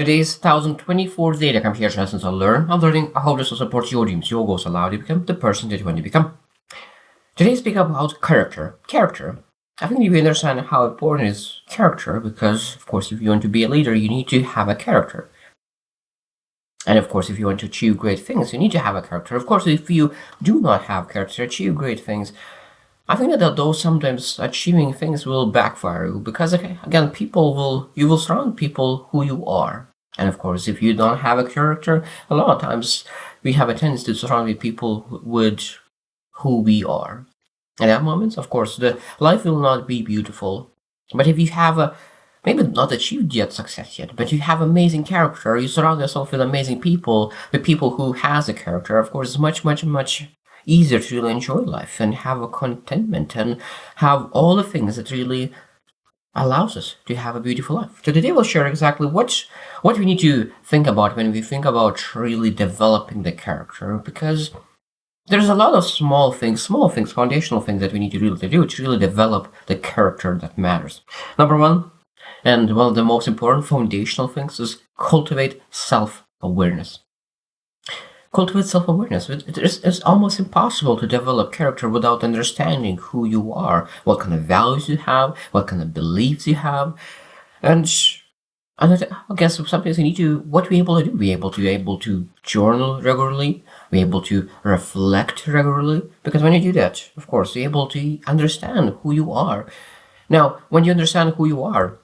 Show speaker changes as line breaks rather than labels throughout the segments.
Today's 1024th day to come here to lessons on learn. I'm learning how this will support your dreams, your goals, allow you to become the person that you want to become. Today speak about character. Character. I think you understand how important is character because, of course, if you want to be a leader, you need to have a character. And of course, if you want to achieve great things, you need to have a character. Of course, if you do not have character to achieve great things, I think that those sometimes achieving things will backfire you because, again, you will surround people who you are. And of course, if you don't have a character, a lot of times we have a tendency to surround with people with who we are. At that moment, of course, the life will not be beautiful. But if you have maybe not achieved yet success yet, but you have amazing character, you surround yourself with amazing people, with people who has a character, of course, it's much easier to really enjoy life and have a contentment and have all the things that really allows us to have a beautiful life. So today we'll share exactly what we need to think about when we think about really developing the character, because there's a lot of small things, foundational things that we need to do to really develop the character that matters. Number one, and one of the most important foundational things is cultivate self-awareness. Cultivate self-awareness. It's almost impossible to develop character without understanding who you are, what kind of values you have, what kind of beliefs you have. And I guess sometimes we need to, what we're able to do, we're able to journal regularly, we're able to reflect regularly, because when you do that, of course, you're able to understand who you are. Now, when you understand who you are,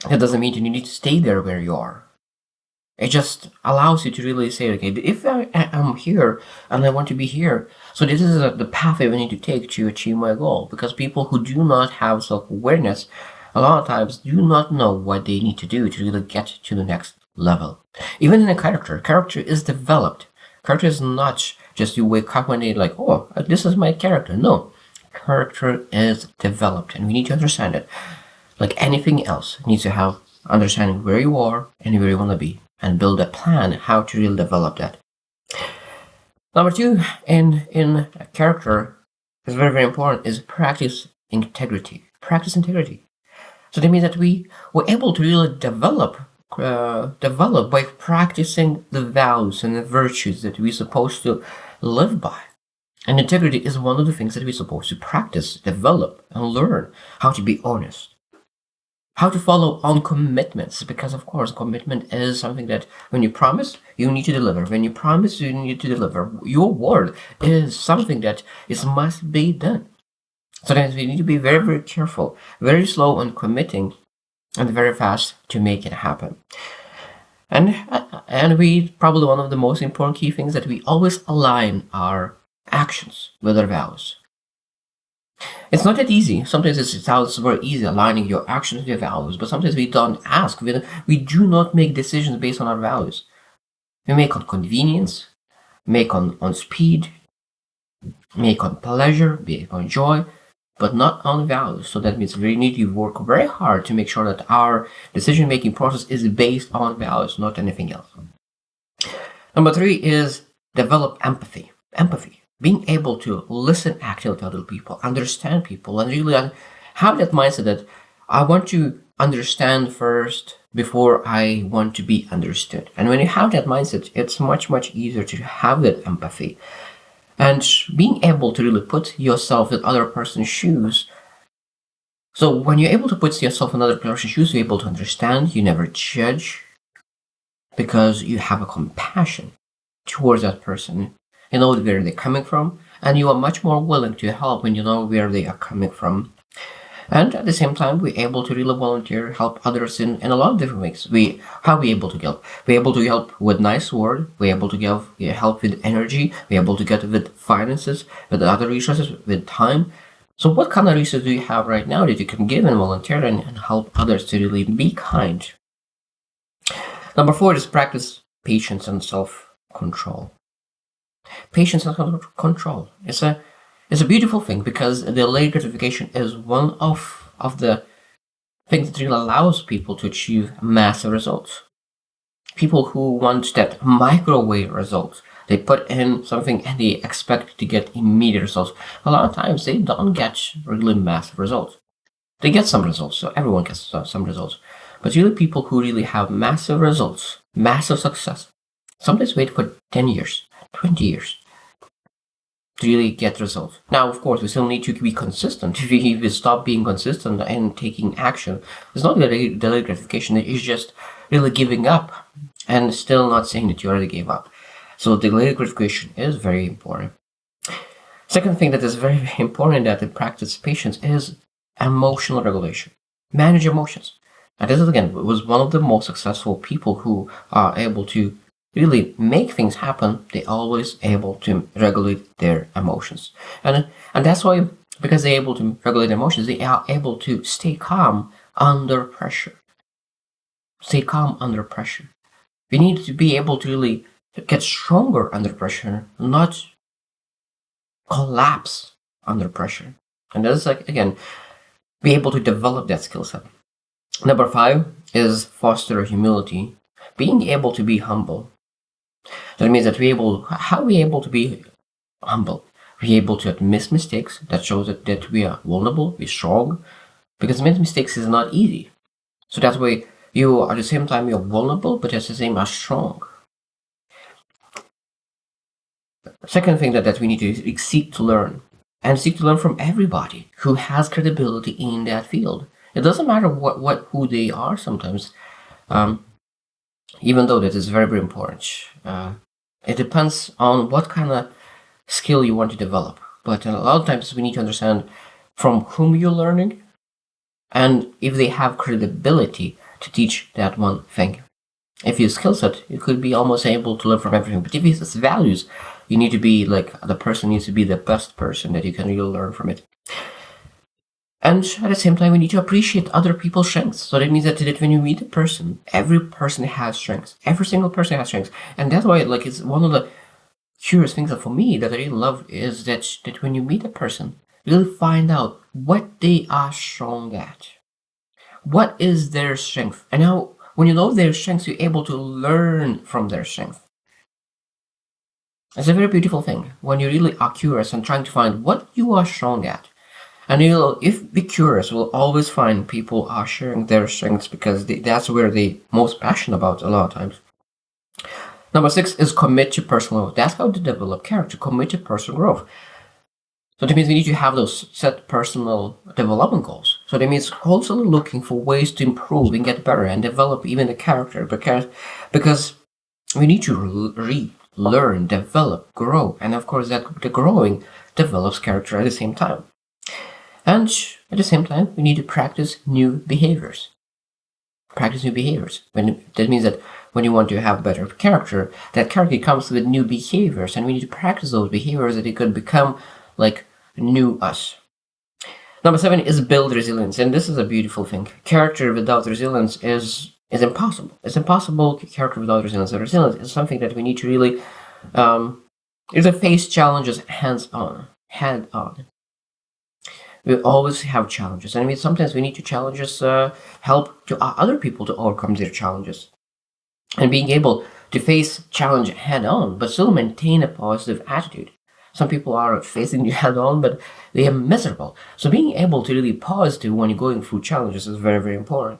that doesn't mean you need to stay there where you are. It just allows you to really say, okay, if I am here and I want to be here, so this is the path I need to take to achieve my goal. Because people who do not have self-awareness, a lot of times do not know what they need to do to really get to the next level. Even in a character is developed. Character is not just you wake up one day like, oh, this is my character. No, character is developed and we need to understand it. Like anything else, it needs to have understanding where you are and where you want to be and build a plan how to really develop that. Number two, in character is very, very important is practice integrity. Practice integrity. So that means that we were able to really develop by practicing the values and the virtues that we're supposed to live by. And integrity is one of the things that we're supposed to practice, develop, and learn how to be honest. How to follow on commitments, because of course commitment is something that when you promise, you need to deliver. When you promise, you need to deliver. Your word is something that must be done. So then we need to be very, very careful, very slow on committing, and very fast to make it happen. And we probably one of the most important key things that we always align our actions with our values. It's not that easy. Sometimes it sounds very easy aligning your actions with your values, but sometimes we don't ask. We do not make decisions based on our values. We make on convenience, make on speed, make on pleasure, make on joy, but not on values. So that means we need to work very hard to make sure that our decision-making process is based on values, not anything else. Number three is develop empathy. Empathy. Being able to listen actively to other people, understand people, and really have that mindset that I want to understand first before I want to be understood. And when you have that mindset, it's much easier to have that empathy. And being able to really put yourself in other person's shoes. So when you're able to put yourself in other person's shoes, you're able to understand, you never judge, because you have a compassion towards that person. You know where they're coming from, and you are much more willing to help when you know where they are coming from. And at the same time, we're able to really volunteer, help others in a lot of different ways. How are we able to help? We're able to help with nice word. We're able to help with energy. We're able to get with finances, with other resources, with time. So what kind of resources do you have right now that you can give and volunteer and help others to really be kind? Number four is practice patience and self-control. Patience and control. It's a beautiful thing because the delayed gratification is one of the things that really allows people to achieve massive results. People who want that microwave results, they put in something and they expect to get immediate results. A lot of times they don't get really massive results. They get some results, so everyone gets some results. But really, people who really have massive results, massive success, sometimes wait for 10 years, 20 years to really get results. Now, of course, we still need to be consistent. If we stop being consistent and taking action, it's not delayed gratification, it's just really giving up and still not saying that you already gave up. So delayed gratification is very important. Second thing that is very, very important that in practice patience is emotional regulation. Manage emotions. And this is again was one of the most successful people who are able to really make things happen. They always able to regulate their emotions. And that's why, because they're able to regulate emotions, they are able to stay calm under pressure. Stay calm under pressure. We need to be able to really get stronger under pressure, not collapse under pressure. And that's like, again, be able to develop that skill set. Number 5 is foster humility. Being able to be humble. That means that how are we able to be humble? We're able to admit mistakes. That shows that we are vulnerable, we're strong. Because making mistakes is not easy. So that's why you at the same time you're vulnerable, but at the same time are strong. Second thing that we need to seek to learn. And seek to learn from everybody who has credibility in that field. It doesn't matter who they are sometimes, even though that is very, very important. It depends on what kind of skill you want to develop. But a lot of times we need to understand from whom you're learning and if they have credibility to teach that one thing. If your skill set, you could be almost able to learn from everything. But if it's values, you need to be like, the person needs to be the best person that you can really learn from it. And at the same time, we need to appreciate other people's strengths. So that means that when you meet a person, every person has strengths. Every single person has strengths. And that's why, like, it's one of the curious things that for me that I really love is that when you meet a person, you really find out what they are strong at. What is their strength? And now, when you know their strengths, you're able to learn from their strength. It's a very beautiful thing when you really are curious and trying to find what you are strong at. And if be curious, we'll always find people are sharing their strengths because that's where they most passionate about a lot of times. Number 6 is commit to personal growth. That's how to develop character, commit to personal growth. So that means we need to have those set personal development goals. So that means constantly looking for ways to improve and get better and develop even the character because we need to learn, develop, grow. And of course that the growing develops character at the same time. And at the same time, we need to practice new behaviors. Practice new behaviors. That means that when you want to have better character, that character comes with new behaviors, and we need to practice those behaviors that it could become like new us. Number 7 is build resilience, and this is a beautiful thing. Character without resilience is impossible. It's impossible. Character without resilience. And resilience is something that we need to really either face challenges head on. We always have challenges, and sometimes we need to challenges help to other people to overcome their challenges, and being able to face challenge head on, but still maintain a positive attitude. Some people are facing you head on, but they are miserable. So being able to really positive when you're going through challenges is very, very important.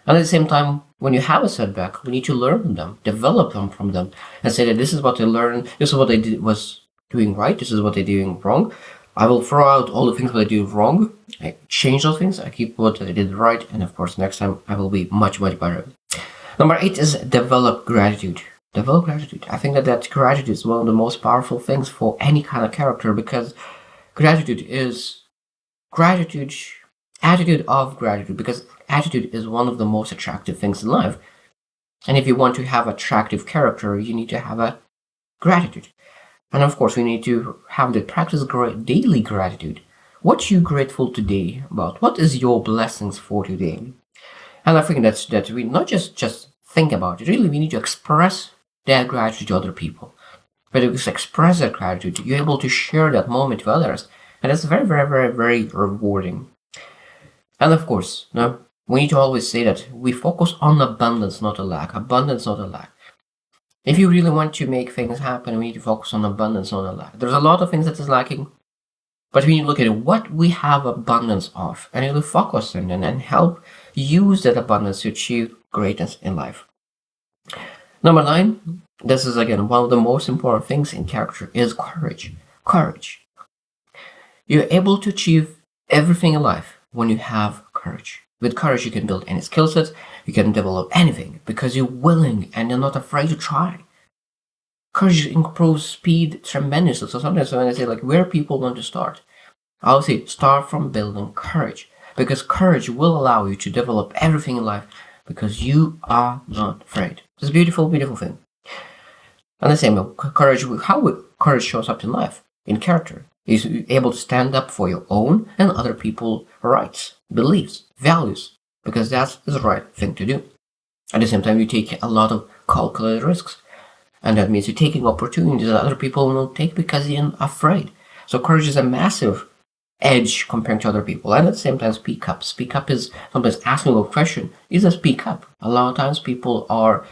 And at the same time, when you have a setback, we need to learn from them, develop them from them, and say that this is what I learned, this is what I was doing right, this is what I'm doing wrong. I will throw out all the things that I do wrong. I change those things. I keep what I did right. And of course, next time I will be much, much better. Number 8 is develop gratitude. Develop gratitude. I think that gratitude is one of the most powerful things for any kind of character because attitude of gratitude, because attitude is one of the most attractive things in life. And if you want to have attractive character, you need to have a gratitude. And of course, we need to have the practice daily gratitude. What you grateful today about? What is your blessings for today? And I think that we not just think about it. Really, we need to express that gratitude to other people. But if you express that gratitude, you're able to share that moment with others. And it's very, very, very, very rewarding. And of course, we need to always say that we focus on abundance, not a lack. Abundance, not a lack. If you really want to make things happen, we need to focus on abundance, not a lack. There's a lot of things that is lacking, but we need to look at what we have abundance of and really focus on and help use that abundance to achieve greatness in life. Number 9, this is again one of the most important things in character, is courage. Courage. You're able to achieve everything in life when you have courage. With courage, you can build any skill set, you can develop anything because you're willing and you're not afraid to try. Courage improves speed tremendously. So sometimes when I say like where people want to start, I'll say start from building courage, because courage will allow you to develop everything in life because you are not afraid. It's a beautiful, beautiful thing. And the same way, courage, how courage shows up in life, in character, is able to stand up for your own and other people's rights, beliefs, values, because that is the right thing to do. At the same time, you take a lot of calculated risks, and that means you're taking opportunities that other people won't take because you're afraid. So courage is a massive edge compared to other people. And at the same time, speak up. Speak up is sometimes asking a question. Is a speak up. A lot of times people are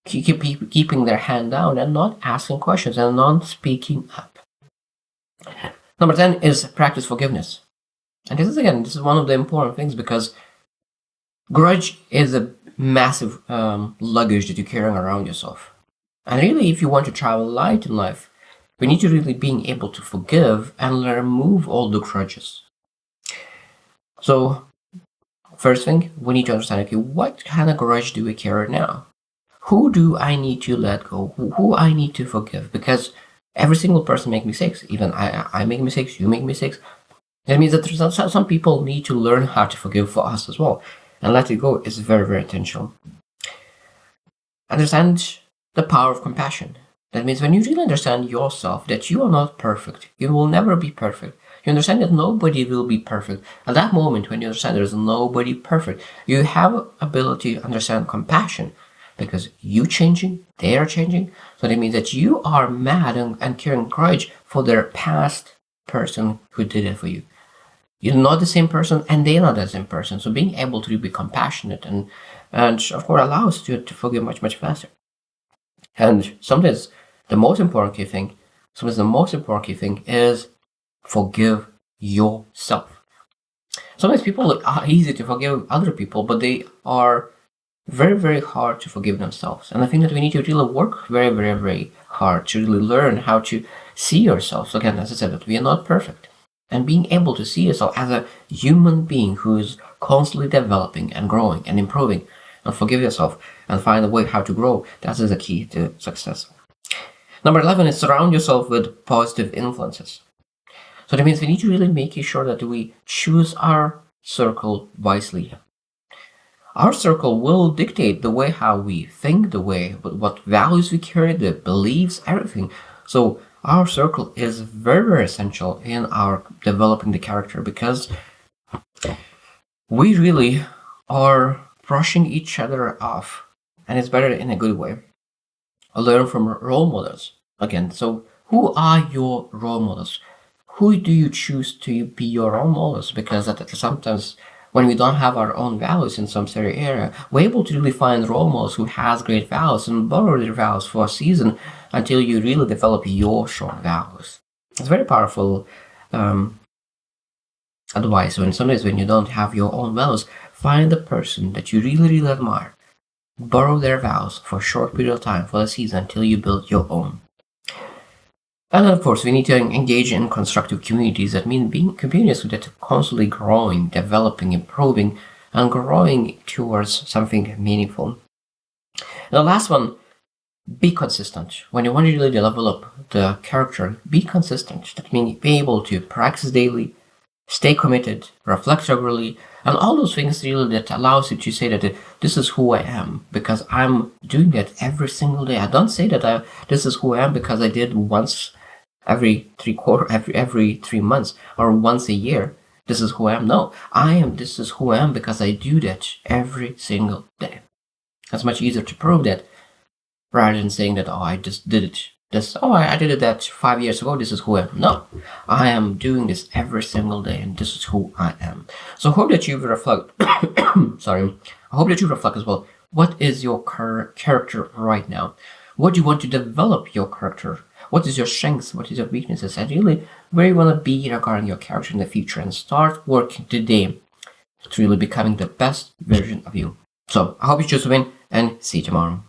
keeping their hand down and not asking questions and not speaking up. Number 10 is practice forgiveness. And this is one of the important things, because grudge is a massive luggage that you're carrying around yourself. And really, if you want to travel light in life, we need to really being able to forgive and remove all the grudges. So, first thing, we need to understand, okay, what kind of grudge do we carry now? Who do I need to let go? Who I need to forgive? Because every single person makes mistakes. Even I make mistakes, you make mistakes. That means that some people need to learn how to forgive for us as well. And let it go is very, very intentional. Understand the power of compassion. That means when you really understand yourself, that you are not perfect, you will never be perfect. You understand that nobody will be perfect. At that moment, when you understand there is nobody perfect, you have ability to understand compassion, because you changing, they are changing. So that means that you are mad and carrying grudge for their past person who did it for you. You're not the same person, and they're not the same person. So being able to be compassionate and of course allows you to forgive much, much faster. And sometimes the most important key thing is forgive yourself. Sometimes people are easy to forgive other people, but they are very, very hard to forgive themselves. And I think that we need to really work very, very, very hard to really learn how to see yourselves. So again, as I said, that we are not perfect. And being able to see yourself as a human being who is constantly developing and growing and improving, and forgive yourself and find a way how to grow, that is the key to success. Number 11 is surround yourself with positive influences. So that means we need to really make sure that we choose our circle wisely. Our circle will dictate the way how we think, the way what values we carry, the beliefs, everything. So our circle is very, very essential in our developing the character, because we really are brushing each other off, and it's better in a good way. Learn from role models. Again, so who are your role models? Who do you choose to be your role models? Because sometimes when we don't have our own values in some certain area, we're able to really find role models who has great values and borrow their values for a season until you really develop your strong values. It's very powerful advice. Sometimes when you don't have your own values, find the person that you really, really admire. Borrow their values for a short period of time, for a season, until you build your own. And of course, we need to engage in constructive communities. That means being communities that are constantly growing, developing, improving, and growing towards something meaningful. And the last one, be consistent. When you want to really develop the character, be consistent. That means be able to practice daily, stay committed, reflect regularly, and all those things really that allows you to say that this is who I am, because I'm doing that every single day. I don't say that this is who I am because I did once every 3 months or once a year. This is who I am. No, this is who I am because I do that every single day. It's much easier to prove that rather than saying that, I just did it. I did it that 5 years ago, this is who I am. No, I am doing this every single day, and this is who I am. So I hope that you reflect, I hope that you reflect as well. What is your character right now? What do you want to develop your character? What is your strengths? What is your weaknesses? And really, where you want to be regarding your character in the future, and start working today to really becoming the best version of you. So I hope you choose to win and see you tomorrow.